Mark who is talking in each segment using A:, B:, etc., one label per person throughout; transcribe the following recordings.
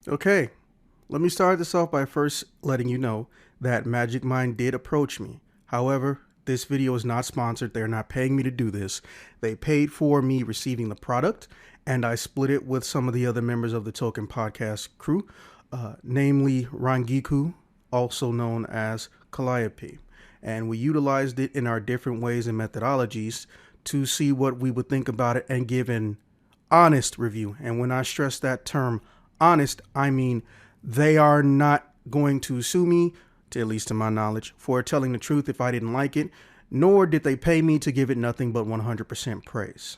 A: Okay, let me start this off by first letting you know that Magic Mind did approach me. However, this video is not sponsored. They're not paying me to do this. They paid for me receiving the product, and I split it with some of the other members of the Token Podcast crew, namely Rangiku, also known as Calliope. And we utilized it in our different ways and methodologies to see what we would think about it and give an honest review. And when I stress that term honest, I mean they are not going to sue me, to at least to my knowledge, for telling the truth if I didn't like it, nor did they pay me to give it nothing but 100% praise.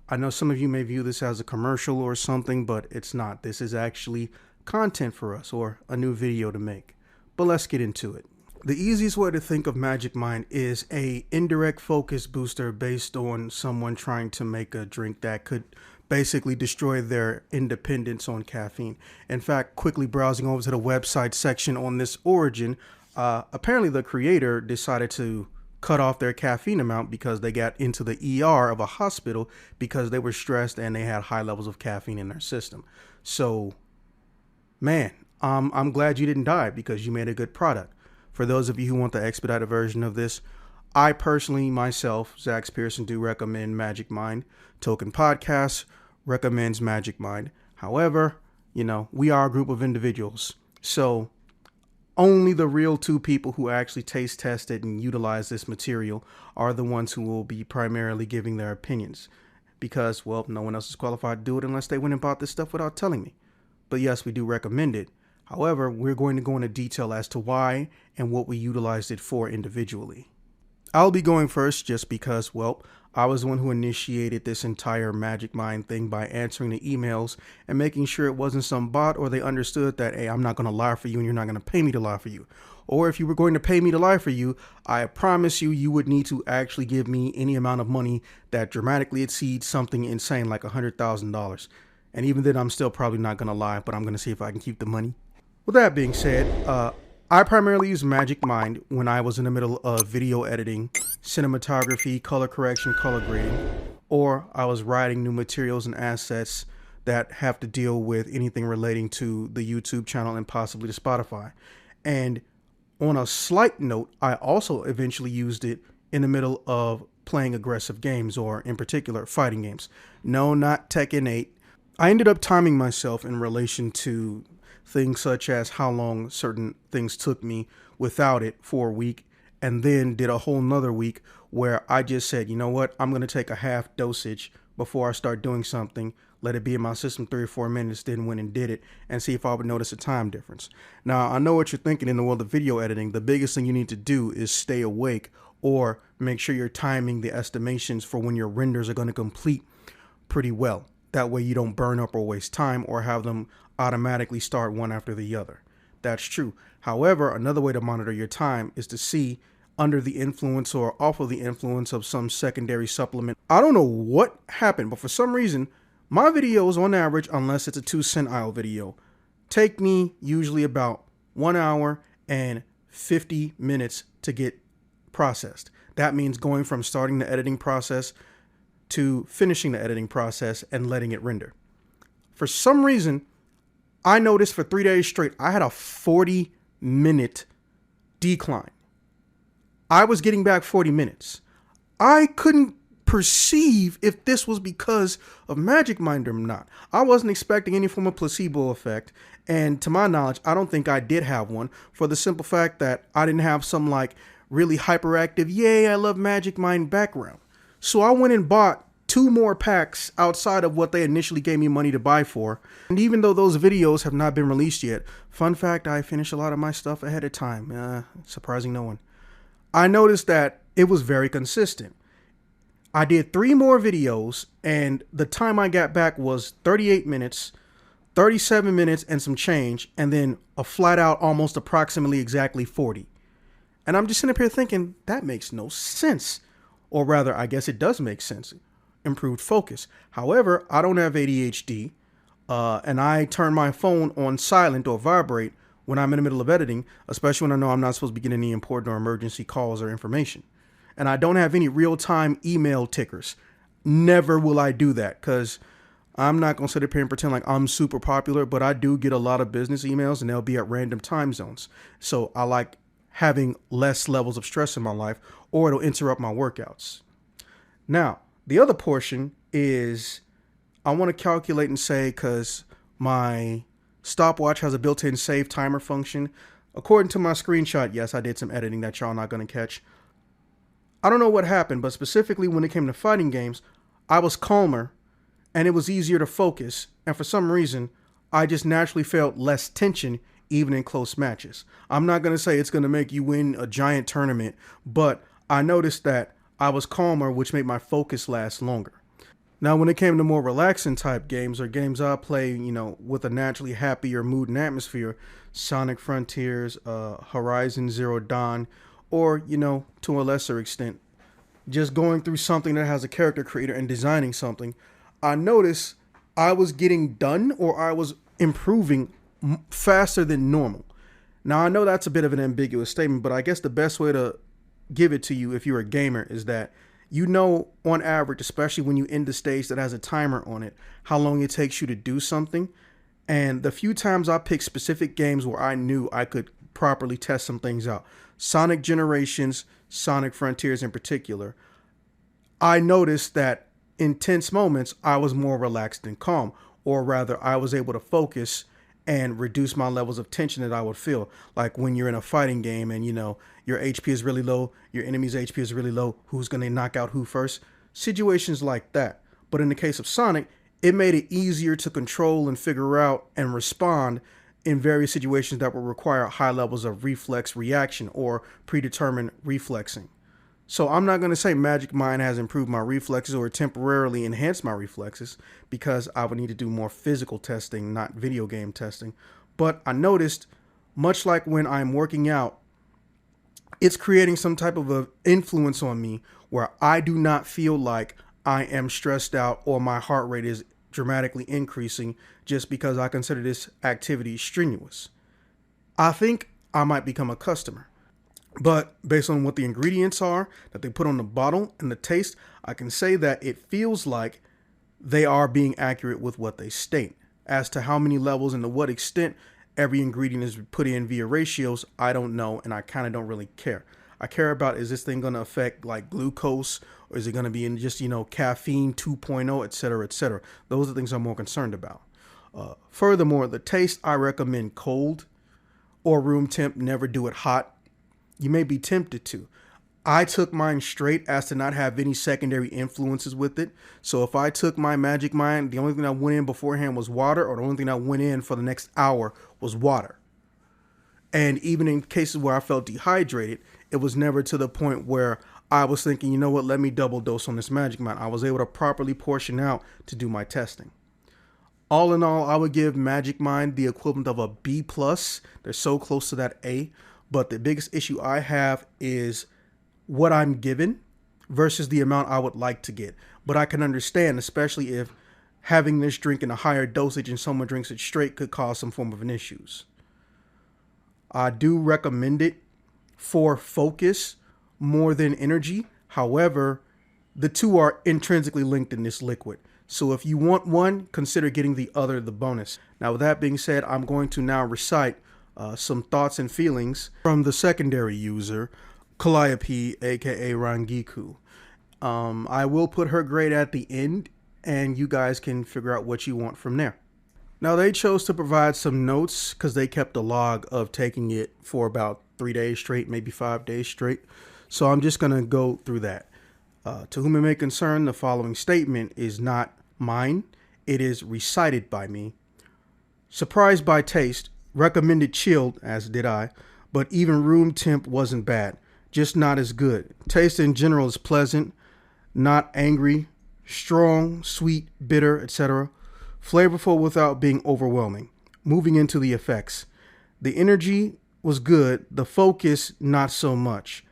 A: I know some of you may view this as a commercial or something, but it's not. This is actually content for us, or a new video to make. But let's get into it. The easiest way to think of Magic Mind is a indirect focus booster based on someone trying to make a drink that could basically destroy their independence on caffeine. In fact, quickly browsing over to the website section on this origin, apparently the creator decided to cut off their caffeine amount because they got into the ER of a hospital because they were stressed and they had high levels of caffeine in their system. So, man, I'm glad you didn't die because you made a good product. For those of you who want the expedited version of this, I personally, myself, Zach Pearson, do recommend Magic Mind. Token Podcast recommends Magic Mind. However, we are a group of individuals. So only the real two people who actually taste tested and utilize this material are the ones who will be primarily giving their opinions. Because, well, no one else is qualified to do it unless they went and bought this stuff without telling me. But yes, we do recommend it. However, we're going to go into detail as to why and what we utilized it for individually. I'll be going first just because, well, I was the one who initiated this entire Magic Mind thing by answering the emails and making sure it wasn't some bot, or they understood that, hey, I'm not going to lie for you and you're not going to pay me to lie for you. Or if you were going to pay me to lie for you, I promise you would need to actually give me any amount of money that dramatically exceeds something insane like $100,000. And even then, I'm still probably not going to lie, but I'm going to see if I can keep the money. With that being said, I primarily use Magic Mind when I was in the middle of video editing, cinematography, color correction, color grading, or I was writing new materials and assets that have to deal with anything relating to the YouTube channel and possibly to Spotify. And on a slight note, I also eventually used it in the middle of playing aggressive games, or in particular, fighting games. No, not Tekken 8. I ended up timing myself in relation to things such as how long certain things took me without it for a week, and then did a whole nother week where I just said, you know what, I'm going to take a half dosage before I start doing something, let it be in my system 3 or 4 minutes, then went and did it, and see if I would notice a time difference. Now, I know what you're thinking in the world of video editing. The biggest thing you need to do is stay awake, or make sure you're timing the estimations for when your renders are going to complete pretty well. That way you don't burn up or waste time or have them automatically start one after the other. That's true. However, another way to monitor your time is to see under the influence or off of the influence of some secondary supplement. I don't know what happened, but for some reason, my videos on average, unless it's a 2-cent aisle video, take me usually about 1 hour and 50 minutes to get processed. That means going from starting the editing process to finishing the editing process and letting it render. For some reason, I noticed for 3 days straight, I had a 40-minute decline. I was getting back 40 minutes. I couldn't perceive if this was because of Magic Mind or not. I wasn't expecting any form of placebo effect. And to my knowledge, I don't think I did have one, for the simple fact that I didn't have some like really hyperactive, yay, I love Magic Mind background. So I went and bought 2 more packs outside of what they initially gave me money to buy for. And even though those videos have not been released yet, fun fact, I finished a lot of my stuff ahead of time, surprising no one. I noticed that it was very consistent. I did 3 more videos, and the time I got back was 38 minutes, 37 minutes and some change, and then a flat out almost approximately exactly 40. And I'm just sitting up here thinking, that makes no sense. Or rather, I guess it does make sense. Improved focus. However, I don't have ADHD, and I turn my phone on silent or vibrate when I'm in the middle of editing, especially when I know I'm not supposed to be getting any important or emergency calls or information. And I don't have any real-time email tickers. Never will I do that, because I'm not going to sit up here and pretend like I'm super popular, but I do get a lot of business emails and they'll be at random time zones. So I like having less levels of stress in my life, or it'll interrupt my workouts. Now, the other portion is I want to calculate and say, because my stopwatch has a built-in save timer function. According to my screenshot, yes, I did some editing that y'all not going to catch. I don't know what happened, but specifically when it came to fighting games, I was calmer and it was easier to focus. And for some reason, I just naturally felt less tension even in close matches. I'm not going to say it's going to make you win a giant tournament, but I noticed that I was calmer, which made my focus last longer. Now, when it came to more relaxing type games or games I play, with a naturally happier mood and atmosphere, Sonic Frontiers, Horizon Zero Dawn, or, to a lesser extent, just going through something that has a character creator and designing something, I noticed I was getting done or I was improving faster than normal. Now, I know that's a bit of an ambiguous statement, but I guess the best way to give it to you if you're a gamer is that on average, especially when you end the stage that has a timer on it, how long it takes you to do something. And the few times I picked specific games where I knew I could properly test some things out, Sonic Generations, Sonic Frontiers in particular, I noticed that in tense moments, I was more relaxed and calm, or rather, I was able to focus and reduce my levels of tension that I would feel. Like when you're in a fighting game and, your HP is really low, your enemy's HP is really low, who's going to knock out who first? Situations like that. But in the case of Sonic, it made it easier to control and figure out and respond in various situations that will require high levels of reflex reaction or predetermined reflexing. So I'm not going to say Magic Mind has improved my reflexes or temporarily enhanced my reflexes, because I would need to do more physical testing, not video game testing. But I noticed, much like when I'm working out, it's creating some type of an influence on me where I do not feel like I am stressed out or my heart rate is dramatically increasing just because I consider this activity strenuous. I think I might become a customer. But based on what the ingredients are that they put on the bottle and the taste, I can say that it feels like they are being accurate with what they state. As to how many levels and to what extent every ingredient is put in via ratios, I don't know, and I kind of don't really care. I care about, is this thing going to affect like glucose, or is it going to be in just, caffeine 2.0, et cetera, et cetera. Those are things I'm more concerned about. Furthermore, the taste I recommend cold or room temp, never do it hot. You may be tempted to. I took mine straight as to not have any secondary influences with it. So if I took my Magic Mind, the only thing that went in beforehand was water, or the only thing that went in for the next hour was water. And even in cases where I felt dehydrated, it was never to the point where I was thinking, let me double dose on this Magic Mind. I was able to properly portion out to do my testing. All in all, I would give Magic Mind the equivalent of a B+. They're so close to that A. But the biggest issue I have is what I'm given versus the amount I would like to get. But I can understand, especially if having this drink in a higher dosage and someone drinks it straight could cause some form of an issues. I do recommend it for focus more than energy. However, the two are intrinsically linked in this liquid. So if you want one, consider getting the other, the bonus. Now, with that being said, I'm going to now recite some thoughts and feelings from the secondary user, Calliope, aka Rangiku. I will put her grade at the end, and you guys can figure out what you want from there. Now, they chose to provide some notes because they kept a log of taking it for about 3 days straight, maybe 5 days straight. So I'm just going to go through that. To whom it may concern, the following statement is not mine. It is recited by me. Surprised by taste. Recommended chilled, as did I, but even room temp wasn't bad, just not as good. Taste in general is pleasant, not angry, strong, sweet, bitter, etc. Flavorful without being overwhelming. Moving into the effects. The energy was good, the focus not so much.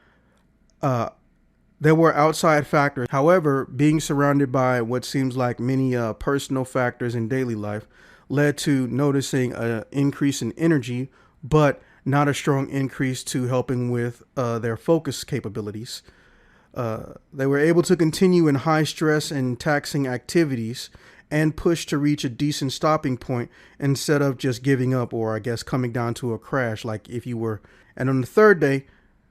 A: There were outside factors. However, being surrounded by what seems like many personal factors in daily life led to noticing an increase in energy, but not a strong increase to helping with their focus capabilities. They were able to continue in high stress and taxing activities and push to reach a decent stopping point instead of just giving up, or I guess coming down to a crash like if you were. And on the third day,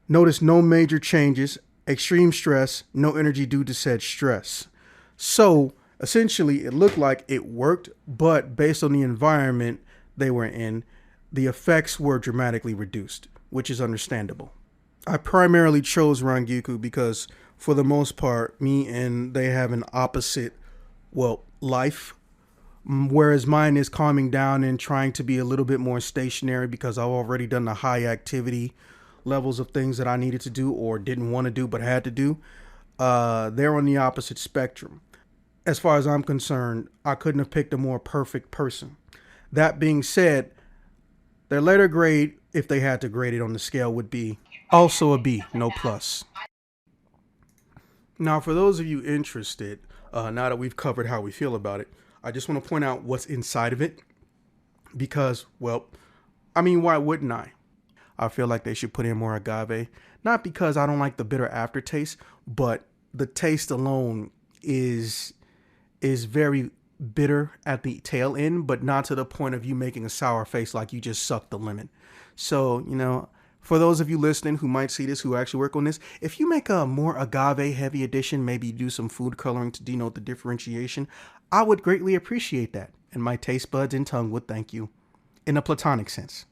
A: notice no major changes, extreme stress, no energy due to said stress. So essentially, it looked like it worked, but based on the environment they were in, the effects were dramatically reduced, which is understandable. I primarily chose Rangiku because, for the most part, me and they have an opposite, well, life. Whereas mine is calming down and trying to be a little bit more stationary because I've already done the high activity levels of things that I needed to do or didn't want to do but had to do. They're on the opposite spectrum. As far as I'm concerned, I couldn't have picked a more perfect person. That being said, their letter grade, if they had to grade it on the scale, would be also a B, no plus. Now, for those of you interested, now that we've covered how we feel about it, I just want to point out what's inside of it because, well, I mean, why wouldn't I? I feel like they should put in more agave, not because I don't like the bitter aftertaste, but the taste alone is very bitter at the tail end, but not to the point of you making a sour face like you just sucked the lemon. So, for those of you listening who might see this, who actually work on this, if you make a more agave heavy edition, maybe do some food coloring to denote the differentiation, I would greatly appreciate that. And my taste buds and tongue would thank you in a platonic sense.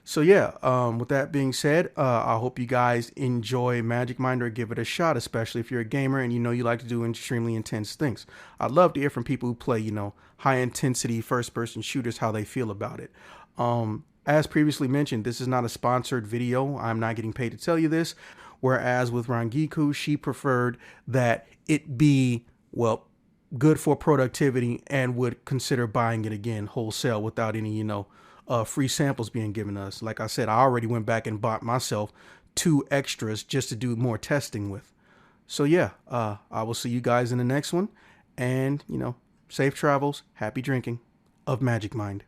A: So yeah, with that being said, I hope you guys enjoy Magic Mind or give it a shot, especially if you're a gamer and you like to do extremely intense things. I'd love to hear from people who play, high intensity first person shooters, how they feel about it. As previously mentioned, this is not a sponsored video. I'm not getting paid to tell you this. Whereas with Rangiku, she preferred that it be, well, good for productivity and would consider buying it again wholesale without any, free samples being given us. Like I said, I already went back and bought myself 2 extras just to do more testing with. So yeah, I will see you guys in the next one. And, safe travels, happy drinking of Magic Mind.